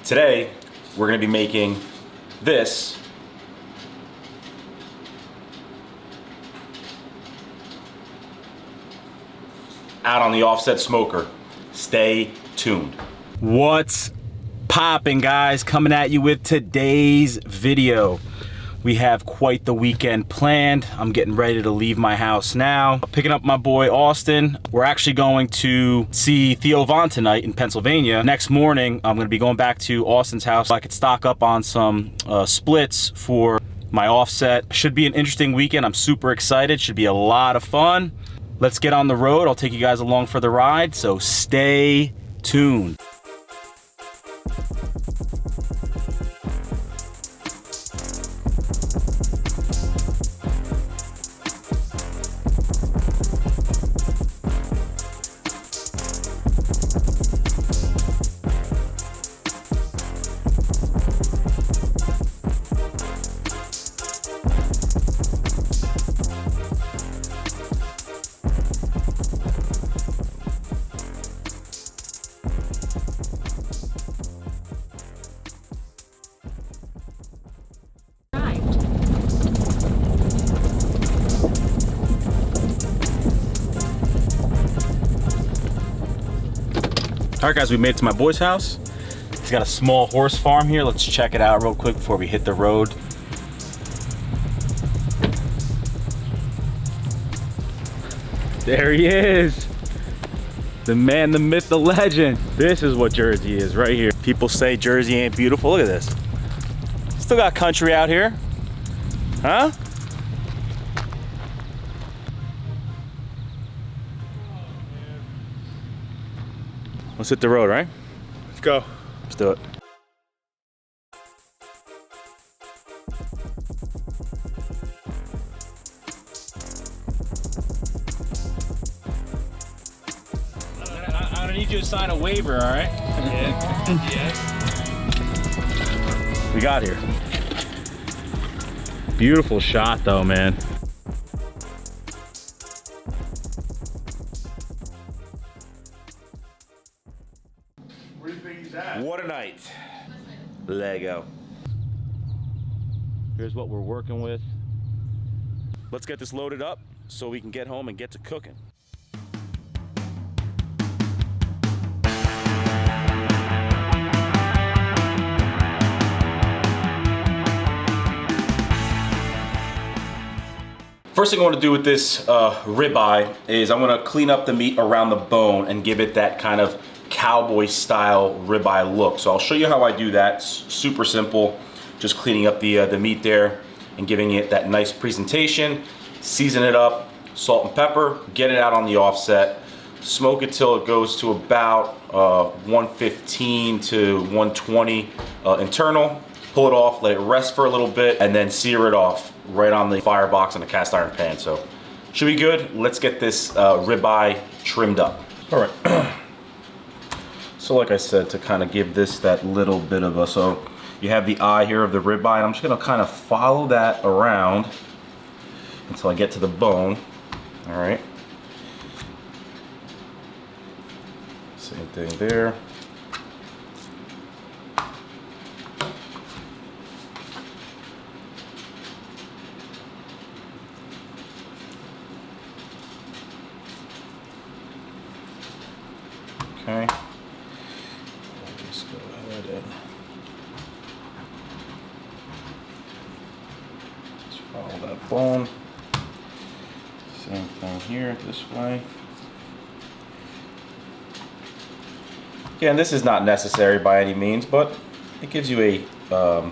Today, we're gonna be making this out on the offset smoker. Stay tuned. What's poppin', guys? Coming at you with today's video. We have quite the weekend planned. I'm getting ready to leave my house now. Picking up my boy Austin. We're actually going to see Theo tonight in Pennsylvania. Next morning, I'm gonna be going back to Austin's house so I could stock up on some splits for my offset. Should be an interesting weekend. I'm super excited. Should be a lot of fun. Let's get on the road. I'll take you guys along for the ride, so stay tuned. All right, guys, we made it to my boy's house. He's got a small horse farm here. Let's check it out real quick before we hit the road. There he is. The man, the myth, the legend. This is what Jersey is right here. People say Jersey ain't beautiful. Look at this. Still got country out here. Huh? Let's hit the road, right? Let's go. Let's do it. I don't need you to sign a waiver, all right? Yeah. We got here. Beautiful shot though, man. Where do you think he's at? What a night. Lego. Here's what we're working with. Let's get this loaded up so we can get home and get to cooking. First thing I want to do with this ribeye is I'm going to clean up the meat around the bone and give it that kind of cowboy style ribeye look. So I'll show you how I do that. It's super simple, just cleaning up the meat there and giving it that nice presentation. Season it up, salt and pepper, get it out on the offset, smoke it till it goes to about 115 to 120 internal. Pull it off, let it rest for a little bit, and then sear it off right on the firebox in a cast iron pan. So should be good. Let's get this ribeye trimmed up. All right. So like I said, to kind of give this that little bit of a, so you have the eye here of the ribeye, and I'm just gonna kind of follow that around until I get to the bone. All right. Same thing there. Okay. Just go ahead and just follow that bone. Same thing here this way. Again, this is not necessary by any means, but it gives you a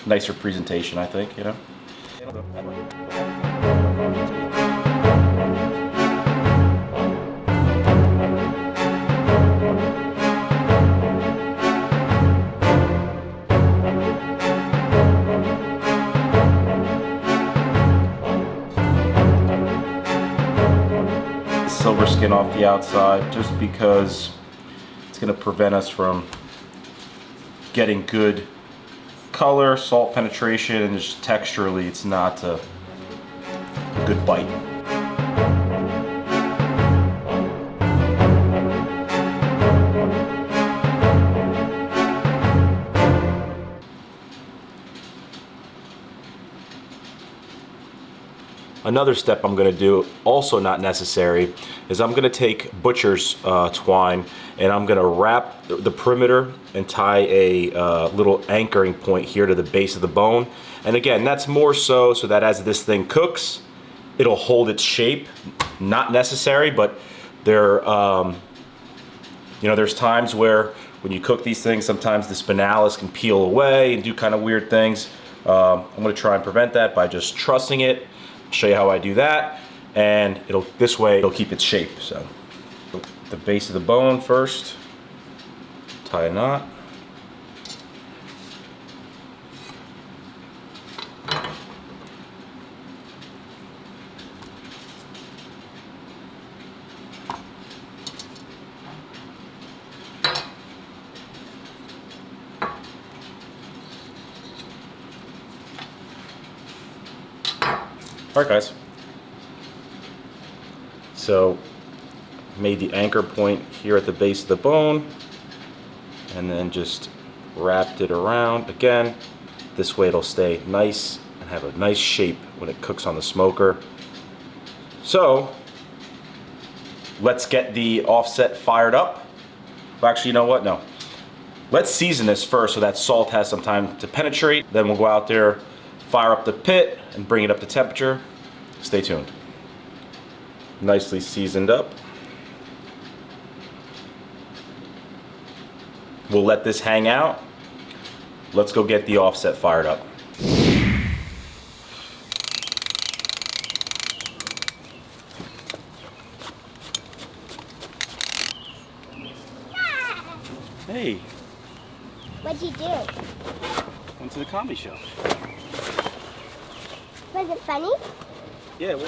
nicer presentation, I think, you know. Silver skin off the outside just because it's going to prevent us from getting good color, salt penetration, and just texturally it's not a good bite. Another step I'm gonna do, also not necessary, is I'm gonna take butcher's twine and I'm gonna wrap the perimeter and tie a little anchoring point here to the base of the bone. And again, that's more so that as this thing cooks, it'll hold its shape. Not necessary, but there, you know, there's times where when you cook these things, sometimes the spinalis can peel away and do kind of weird things. I'm gonna try and prevent that by just trussing it. Show you how I do that, and this way it'll keep its shape. So the base of the bone first, tie a knot. All right, guys. So made the anchor point here at the base of the bone and then just wrapped it around. Again, this way it'll stay nice and have a nice shape when it cooks on the smoker. So let's get the offset fired up. Well, actually, you know what? No. Let's season this first so that salt has some time to penetrate. Then we'll go out there, fire up the pit, and bring it up to temperature. Stay tuned. Nicely seasoned up. We'll let this hang out. Let's go get the offset fired up. Hey. What'd you do? Went to the comedy show. Was it funny? Yeah, it was.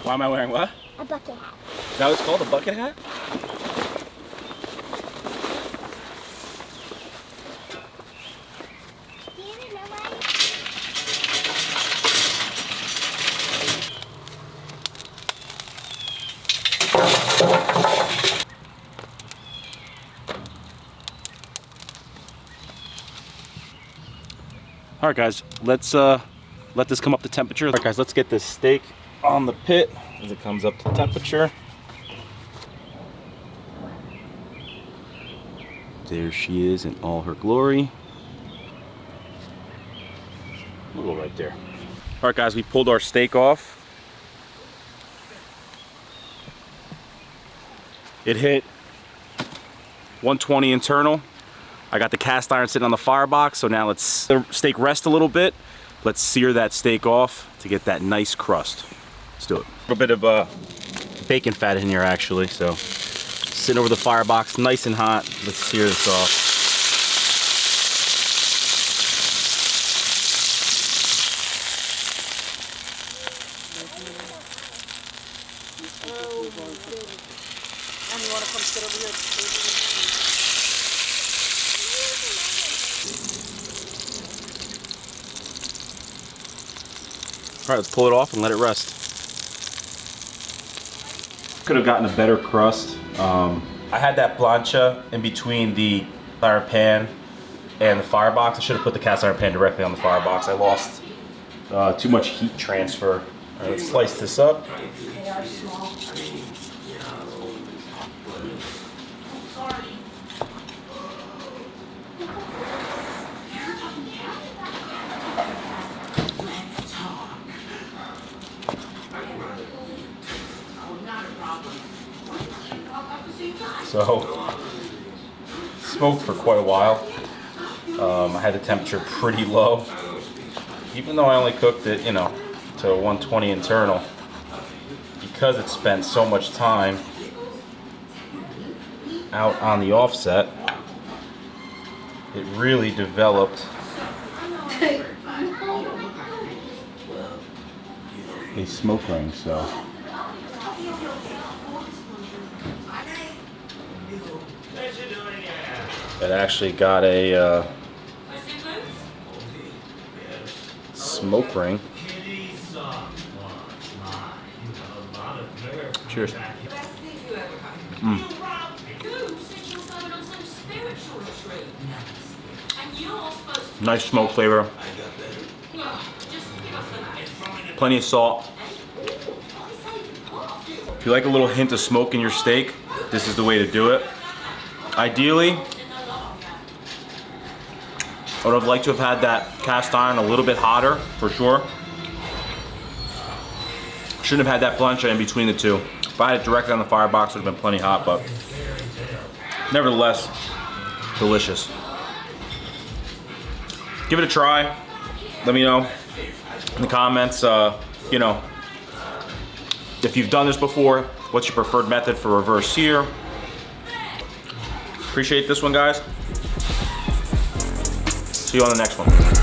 Why am I wearing what? A bucket hat. Is that what it's called, a bucket hat? Do you even know why? All right, guys, let's let this come up to temperature. All right, guys, let's get this steak on the pit as it comes up to temperature. There she is in all her glory. We'll go right there. All right, guys, we pulled our steak off. It hit 120 internal. I got the cast iron sitting on the firebox, so now let's let the steak rest a little bit. Let's sear that steak off to get that nice crust. Let's do it. A little bit of bacon fat in here, actually, so sitting over the firebox, nice and hot. Let's sear this off. All right, let's pull it off and let it rest. Could have gotten a better crust. I had that plancha in between the iron pan and the firebox. I should have put the cast iron pan directly on the firebox. I lost too much heat transfer. All right, let's slice this up. So, smoked for quite a while. I had the temperature pretty low. Even though I only cooked it, you know, to 120 internal, because it spent so much time out on the offset, it really developed a smoke ring, so. It actually got a smoke ring. Cheers. Nice smoke flavor. Plenty of salt. you like a little hint of smoke in your steak, this is the way to do it. Ideally, I would have liked to have had that cast iron a little bit hotter, for sure. Shouldn't have had that plancha in between the two. If I had it directly on the firebox, it would have been plenty hot, but nevertheless, delicious. Give it a try. Let me know in the comments, you know, if you've done this before, what's your preferred method for reverse sear? Appreciate this one, guys. See you on the next one.